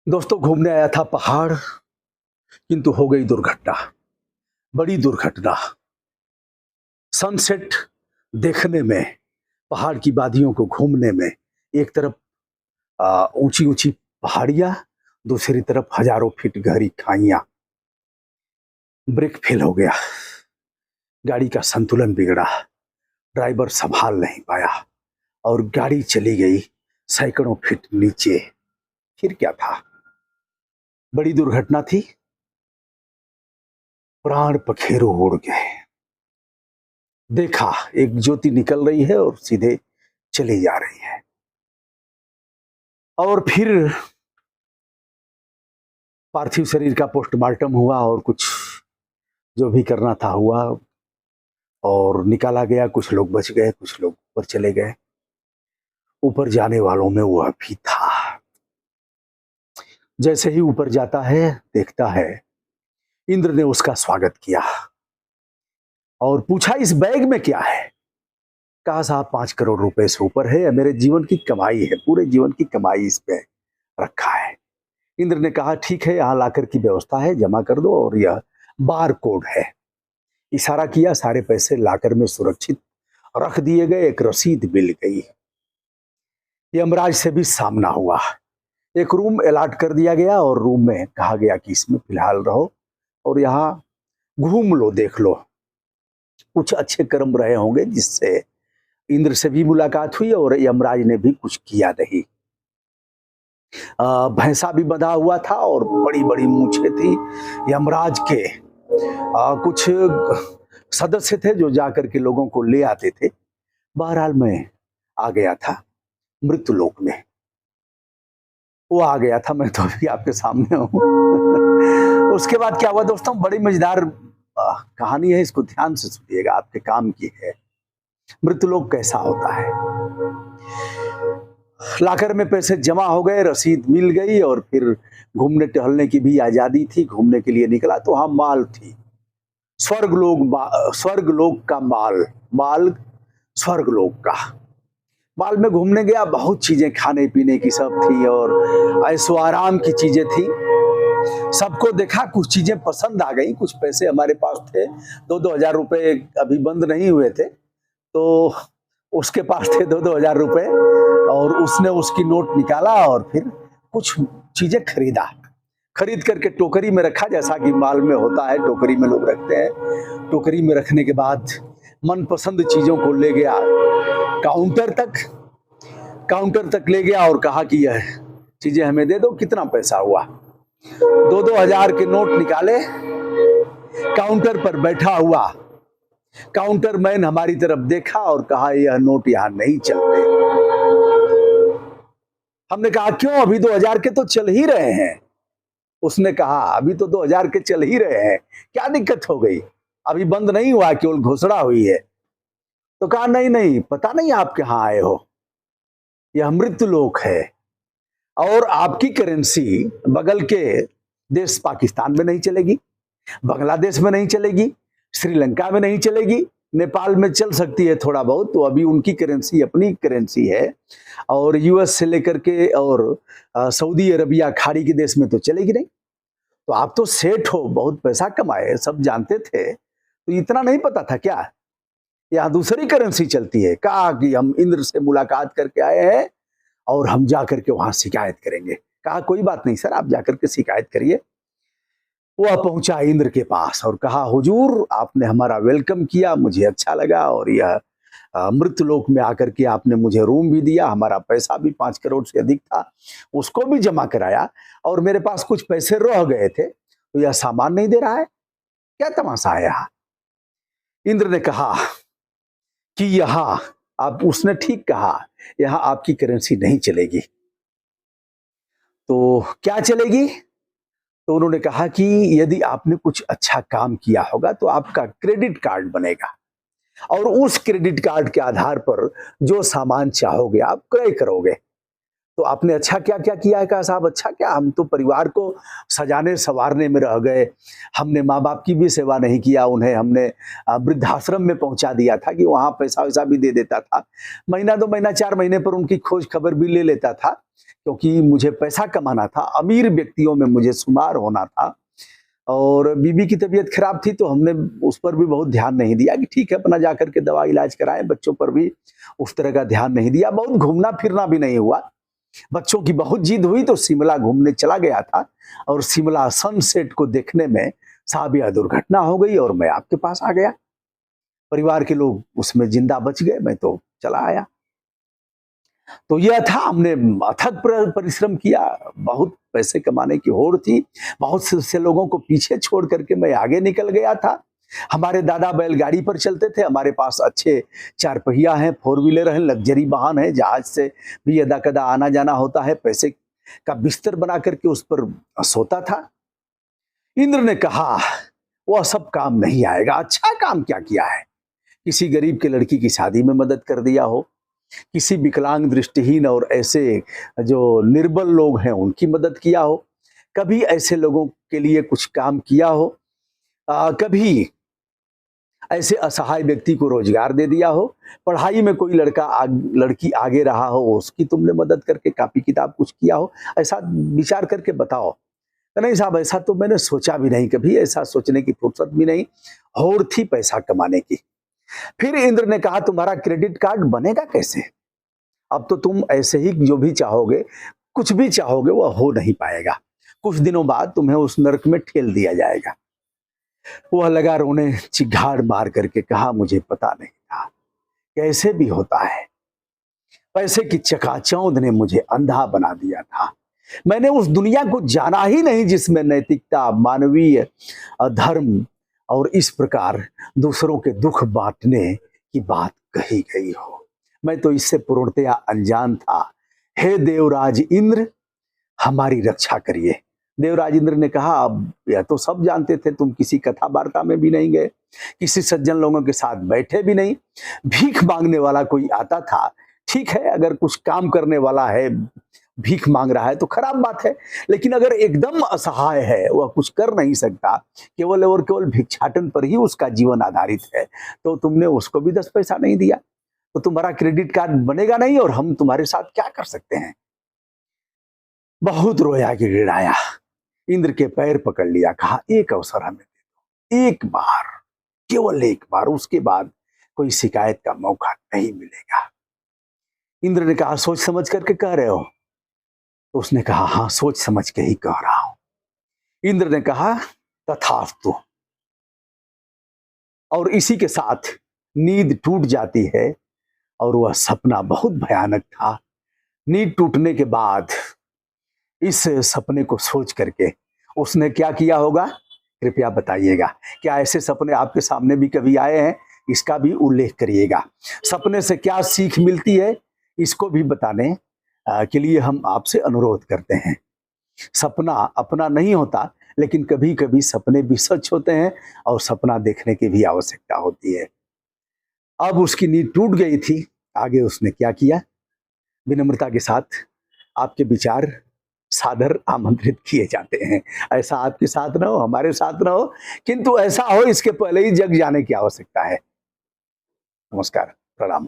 दोस्तों, घूमने आया था पहाड़, किंतु हो गई दुर्घटना। बड़ी दुर्घटना। सनसेट देखने में, पहाड़ की वादियों को घूमने में, एक तरफ ऊंची ऊंची पहाड़ियां, दूसरी तरफ हजारों फीट गहरी खाइयां। ब्रेक फेल हो गया, गाड़ी का संतुलन बिगड़ा, ड्राइवर संभाल नहीं पाया और गाड़ी चली गई सैकड़ों फीट नीचे। फिर क्या था? बड़ी दुर्घटना थी। प्राण पखेरु उड़ गए। देखा एक ज्योति निकल रही है और सीधे चली जा रही है। और फिर पार्थिव शरीर का पोस्टमार्टम हुआ और कुछ जो भी करना था हुआ और निकाला गया। कुछ लोग बच गए, कुछ लोग ऊपर चले गए। ऊपर जाने वालों में वह भी था। जैसे ही ऊपर जाता है, देखता है इंद्र ने उसका स्वागत किया और पूछा, इस बैग में क्या है? कहा, साहब 5 करोड़ रुपए से ऊपर है, मेरे जीवन की कमाई है, पूरे जीवन की कमाई इस पे रखा है। इंद्र ने कहा, ठीक है, यहां लाकर की व्यवस्था है, जमा कर दो और यह बार कोड है। इशारा किया, सारे पैसे लाकर में सुरक्षित रख दिए गए। एक रसीद मिल गई। यमराज से भी सामना हुआ। एक रूम अलॉट कर दिया गया और रूम में कहा गया कि इसमें फिलहाल रहो और यहाँ घूम लो, देख लो। कुछ अच्छे कर्म रहे होंगे जिससे इंद्र से भी मुलाकात हुई और यमराज ने भी कुछ किया नहीं। भैंसा भी बंधा हुआ था और बड़ी बड़ी मूछें थी। यमराज के कुछ सदस्य थे जो जाकर के लोगों को ले आते थे। बहरहाल मैं आ गया था मृत्युलोक में। वो आ गया था, मैं तो अभी आपके सामने हूं। उसके बाद क्या हुआ दोस्तों? बड़ी मजेदार कहानी है, इसको ध्यान से सुनिएगा, आपके काम की है। मृत्युलोक कैसा होता है? लाकर में पैसे जमा हो गए, रसीद मिल गई और फिर घूमने टहलने की भी आजादी थी। घूमने के लिए निकला तो वहां माल थी, स्वर्गलोक का माल। माल स्वर्गलोक का माल में घूमने गया। बहुत चीजें खाने पीने की सब थी और ऐशो आराम की चीजें थी। सबको देखा, कुछ चीजें पसंद आ गई। कुछ पैसे हमारे पास थे, 2-2 हजार रुपए अभी बंद नहीं हुए थे, तो उसके पास थे 2-2 हजार रुपए और उसने उसकी नोट निकाला और फिर कुछ चीजें खरीद करके टोकरी में रखा, जैसा कि माल में होता है, टोकरी में लोग रखते हैं। टोकरी में रखने के बाद मनपसंद चीजों को ले गया काउंटर तक ले गया और कहा कि यह चीजें हमें दे दो। कितना पैसा हुआ? 2-2 हजार के नोट निकाले। काउंटर पर बैठा हुआ काउंटर मैन हमारी तरफ देखा और कहा, यह नोट यहां नहीं चलते। हमने कहा, क्यों? अभी 2 हजार के तो चल ही रहे हैं। उसने कहा, अभी तो 2 हजार के चल ही रहे हैं, क्या दिक्कत हो गई? अभी बंद नहीं हुआ, केवल घोषणा हुई है। तो कहा, नहीं, पता नहीं आप कहां आए हो, यह मृत्युलोक है और आपकी करेंसी बगल के देश पाकिस्तान में नहीं चलेगी, बांग्लादेश में नहीं चलेगी, श्रीलंका में नहीं चलेगी, नेपाल में चल सकती है थोड़ा बहुत, तो अभी उनकी करेंसी अपनी करेंसी है और यूएस से लेकर के और सऊदी अरबिया खाड़ी के देश में तो चलेगी नहीं। तो आप तो सेठ हो, बहुत पैसा कमाए, सब जानते थे, तो इतना नहीं पता था क्या? यहाँ दूसरी करेंसी चलती है। कहा कि हम इंद्र से मुलाकात करके आए हैं और हम जाकर के वहां शिकायत करेंगे। कहा, कोई बात नहीं सर, आप जाकर के शिकायत करिए। वह पहुंचा इंद्र के पास और कहा, हुजूर, आपने हमारा वेलकम किया, मुझे अच्छा लगा और यह मृत्युलोक में आकर के आपने मुझे रूम भी दिया। हमारा पैसा भी 5 करोड़ से अधिक था, उसको भी जमा कराया और मेरे पास कुछ पैसे रह गए थे, तो यह सामान नहीं दे रहा है, क्या तमाशा है यहाँ? इंद्र ने कहा कि यहां उसने ठीक कहा, यहां आपकी करेंसी नहीं चलेगी। तो क्या चलेगी? तो उन्होंने कहा कि यदि आपने कुछ अच्छा काम किया होगा तो आपका क्रेडिट कार्ड बनेगा और उस क्रेडिट कार्ड के आधार पर जो सामान चाहोगे आप क्रय करोगे। तो आपने अच्छा क्या क्या किया है? कहा साहब अच्छा क्या, हम तो परिवार को सजाने संवारने में रह गए, हमने माँ बाप की भी सेवा नहीं किया, उन्हें हमने वृद्धाश्रम में पहुंचा दिया था कि वहां पैसा वैसा भी दे देता था, महीना 2 महीना 4 महीने पर उनकी खोज खबर भी ले लेता था, क्योंकि मुझे पैसा कमाना था, अमीर व्यक्तियों में मुझे शुमार होना था। और बीबी की तबीयत खराब थी तो हमने उस पर भी बहुत ध्यान नहीं दिया कि ठीक है अपना जाकर के दवा इलाज कराएं, बच्चों पर भी उस तरह का ध्यान नहीं दिया, बहुत घूमना फिरना भी नहीं हुआ। बच्चों की बहुत जिद हुई तो शिमला घूमने चला गया था, और शिमला सनसेट को देखने में साहब यह दुर्घटना हो गई और मैं आपके पास आ गया। परिवार के लोग उसमें जिंदा बच गए, मैं तो चला आया। तो यह था, हमने अथक परिश्रम किया, बहुत पैसे कमाने की होड़ थी, बहुत से लोगों को पीछे छोड़ करके मैं आगे निकल गया था। हमारे दादा बैलगाड़ी पर चलते थे, हमारे पास अच्छे 4 पहिया हैं, 4 व्हीलर हैं, लग्जरी वाहन है, जहाज से भी यदा कदा आना जाना होता है, पैसे का बिस्तर बना करके उस पर सोता था। इंद्र ने कहा वह सब काम नहीं आएगा। अच्छा काम क्या किया है? किसी गरीब के लड़की की शादी में मदद कर दिया हो, किसी विकलांग दृष्टिहीन और ऐसे जो निर्बल लोग हैं उनकी मदद किया हो, कभी ऐसे लोगों के लिए कुछ काम किया हो, कभी ऐसे असहाय व्यक्ति को रोजगार दे दिया हो, पढ़ाई में कोई लड़की आगे रहा हो उसकी तुमने मदद करके कॉपी किताब कुछ किया हो, ऐसा विचार करके बताओ। तो नहीं साहब ऐसा तो मैंने सोचा भी नहीं, कभी ऐसा सोचने की फुर्सत भी नहीं, होड़ थी पैसा कमाने की। फिर इंद्र ने कहा तुम्हारा क्रेडिट कार्ड बनेगा कैसे? अब तो तुम ऐसे ही जो भी चाहोगे, कुछ भी चाहोगे वह हो नहीं पाएगा, कुछ दिनों बाद तुम्हें उस नरक में ठेल दिया जाएगा। वह लगा रोने, चिघाड़ मार करके कहा मुझे पता नहीं था कैसे भी होता है, पैसे की चकाचौंध ने मुझे अंधा बना दिया था, मैंने उस दुनिया को जाना ही नहीं जिसमें नैतिकता, मानवीय धर्म और इस प्रकार दूसरों के दुख बांटने की बात कही गई हो। मैं तो इससे पूर्णतया अनजान था। हे देवराज इंद्र हमारी रक्षा करिए। देवराज इंद्र ने कहा अब यह तो सब जानते थे, तुम किसी कथा वार्ता में भी नहीं गए, किसी सज्जन लोगों के साथ बैठे भी नहीं, भीख मांगने वाला कोई आता था, ठीक है अगर कुछ काम करने वाला है भीख मांग रहा है तो खराब बात है, लेकिन अगर एकदम असहाय है, वह कुछ कर नहीं सकता, केवल और केवल भिक्षाटन पर ही उसका जीवन आधारित है, तो तुमने उसको भी 10 पैसा नहीं दिया, तो तुम्हारा क्रेडिट कार्ड बनेगा नहीं और हम तुम्हारे साथ क्या कर सकते हैं। बहुत रोया गिड़गिड़ाया, इंद्र के पैर पकड़ लिया, कहा एक अवसर हमें दे दो, एक बार, केवल एक बार, उसके बाद कोई शिकायत का मौका नहीं मिलेगा। इंद्र ने कहा सोच समझ करके कह रहे हो? तो उसने कहा हाँ सोच समझ के ही कह रहा हूं। इंद्र ने कहा तथास्तु, और इसी के साथ नींद टूट जाती है, और वह सपना बहुत भयानक था। नींद टूटने के बाद इस सपने को सोच करके उसने क्या किया होगा कृपया बताइएगा। क्या ऐसे सपने आपके सामने भी कभी आए हैं? इसका भी उल्लेख करिएगा। सपने से क्या सीख मिलती है इसको भी बताने के लिए हम आपसे अनुरोध करते हैं। सपना अपना नहीं होता, लेकिन कभी कभी सपने भी सच होते हैं और सपना देखने की भी आवश्यकता होती है। अब उसकी नींद टूट गई थी, आगे उसने क्या किया? विनम्रता के साथ आपके विचार सादर आमंत्रित किए जाते हैं। ऐसा आपके साथ ना हो, हमारे साथ ना हो, किंतु ऐसा हो इसके पहले ही जग जाने की आवश्यकता है। नमस्कार, प्रणाम।